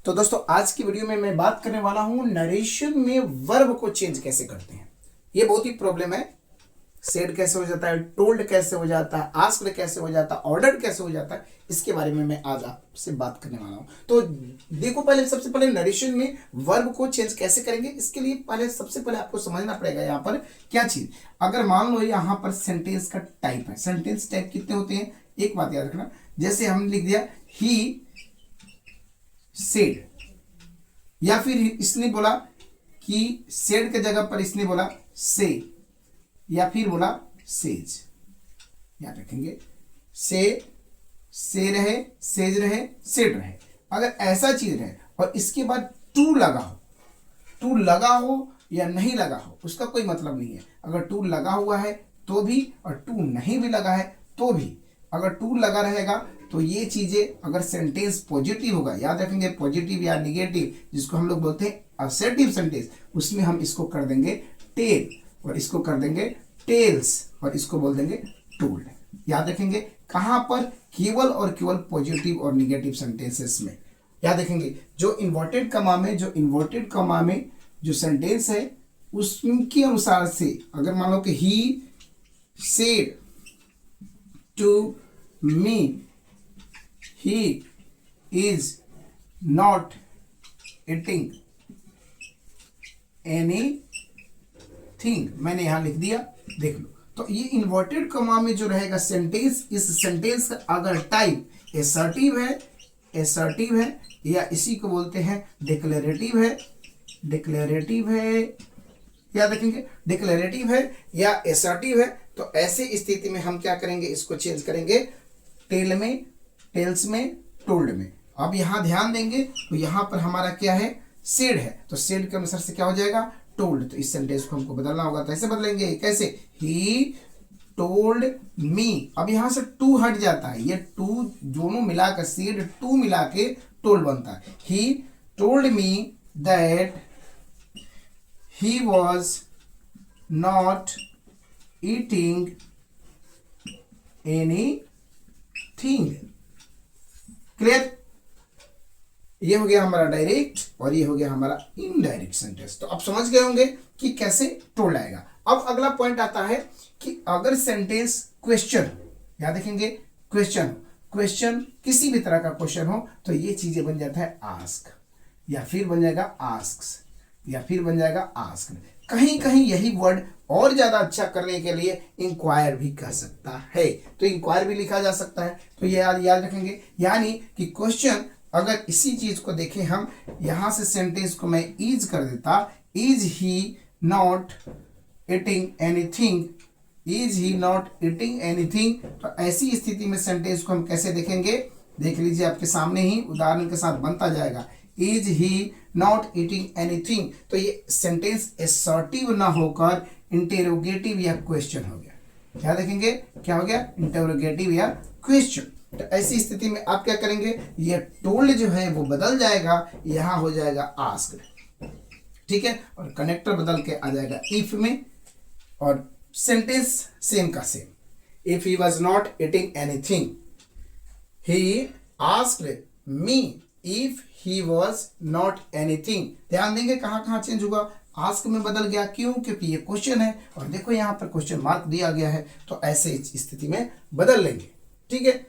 तो दोस्तों आज की वीडियो में मैं बात करने वाला हूं नरेशन में वर्ब को चेंज कैसे करते हैं। ये बहुत ही प्रॉब्लम है। सेड कैसे हो जाता है, टोल्ड कैसे हो जाता है, आस्क्ड कैसे हो जाता है, ऑर्डर्ड कैसे हो जाता है, इसके बारे में मैं आज आपसे बात करने वाला हूं। तो देखो, पहले सबसे पहले नरेशन में वर्ब को चेंज कैसे करेंगे, इसके लिए पहले सबसे पहले आपको समझना पड़ेगा यहाँ पर क्या चीज। अगर मान लो यहाँ पर सेंटेंस का टाइप है, सेंटेंस टाइप कितने होते हैं, एक बात याद रखना। जैसे हम लिख दिया ही सेड, या फिर इसने बोला कि सेड के जगह पर इसने बोला से, या फिर बोला सेज। याद रखेंगे, से रहे, सेज रहे, सेड रहे। अगर ऐसा चीज रहे और इसके बाद टू लगा हो, टू लगा हो या नहीं लगा हो उसका कोई मतलब नहीं है। अगर टू लगा हुआ है तो भी और टू नहीं भी लगा है तो भी, अगर टू लगा रहेगा तो ये चीजें, अगर सेंटेंस पॉजिटिव होगा, याद रखेंगे पॉजिटिव या निगेटिव, जिसको हम लोग बोलते हैं असर्टिव सेंटेंस, उसमें हम इसको कर देंगे टेल और इसको कर देंगे टेल्स और इसको बोल देंगे टोल्ड। याद रखेंगे कहां पर, केवल और केवल पॉजिटिव और निगेटिव सेंटेंसेस में। याद रखेंगे जो इन्वर्टेड कॉमा में जो सेंटेंस है उसके अनुसार से, अगर मान लो कि he said to me he is not eating anything, मैंने यहां लिख दिया, देख लो। तो ये इन्वर्टेड कॉमा में जो रहेगा सेंटेंस, इस सेंटेंस का अगर टाइप एसर्टिव है या इसी को बोलते हैं डिक्लेरेटिव है, याद रखेंगे डिक्लेरेटिव है या एसर्टिव है, तो ऐसे स्थिति में हम क्या करेंगे, इसको चेंज करेंगे टेल में, टेल्स में, टोल्ड में। अब यहां ध्यान देंगे तो यहां पर हमारा क्या है, सेड है, तो सेड के अनुसार से क्या हो जाएगा, टोल्ड। तो इस सेंटेंस को हमको बदलना होगा, तो ऐसे बदलेंगे, कैसे, ही टोल्ड मी। अब यहां से टू हट जाता है, ये टू दोनों मिलाकर, सेड टू मिला के टोल्ड बनता है। He told me that he was not eating anything. Clear, ये हो गया हमारा डायरेक्ट और ये हो गया हमारा इनडायरेक्ट सेंटेंस। तो आप समझ गए होंगे कि कैसे टोल्ड आएगा। अब अगला पॉइंट आता है कि अगर सेंटेंस क्वेश्चन, याद रखेंगे क्वेश्चन किसी भी तरह का क्वेश्चन हो तो ये चीजें बन जाता है आस्क, या फिर बन जाएगा आस्क्स, या फिर बन जाएगा आस्क्ड। कहीं कहीं यही वर्ड और ज्यादा अच्छा करने के लिए इंक्वायर भी कह सकता है, तो इंक्वायर भी लिखा जा सकता है। तो ये याद रखेंगे, यानी कि क्वेश्चन, अगर इसी चीज को देखें हम, यहां से सेंटेंस को मैं इज कर देता, is he not eating anything, is he not eating anything, तो ऐसी स्थिति में सेंटेंस को हम कैसे देखेंगे, देख लीजिए आपके सामने ही उदाहरण के साथ बनता जाएगा, is he not eating anything. तो ये सेंटेंस असर्टिव ना होकर इंटेरोगेटिव या क्वेश्चन हो गया। क्या देखेंगे, क्या हो गया, इंटेरोगेटिव या क्वेश्चन। तो ऐसी स्थिति में आप क्या करेंगे, ये टोल्ड जो है वो बदल जाएगा, यहां हो जाएगा आस्क्ड, ठीक है, और कनेक्टर बदल के आ जाएगा इफ में, और सेंटेंस सेम का same. If he was not eating anything, he asked me if he was not anything. ध्यान देंगे कहां कहां चेंज हुआ, आस्क में बदल गया, क्यों, क्योंकि ये क्वेश्चन है और देखो यहां पर क्वेश्चन मार्क दिया गया है, तो ऐसे स्थिति में बदल लेंगे, ठीक है।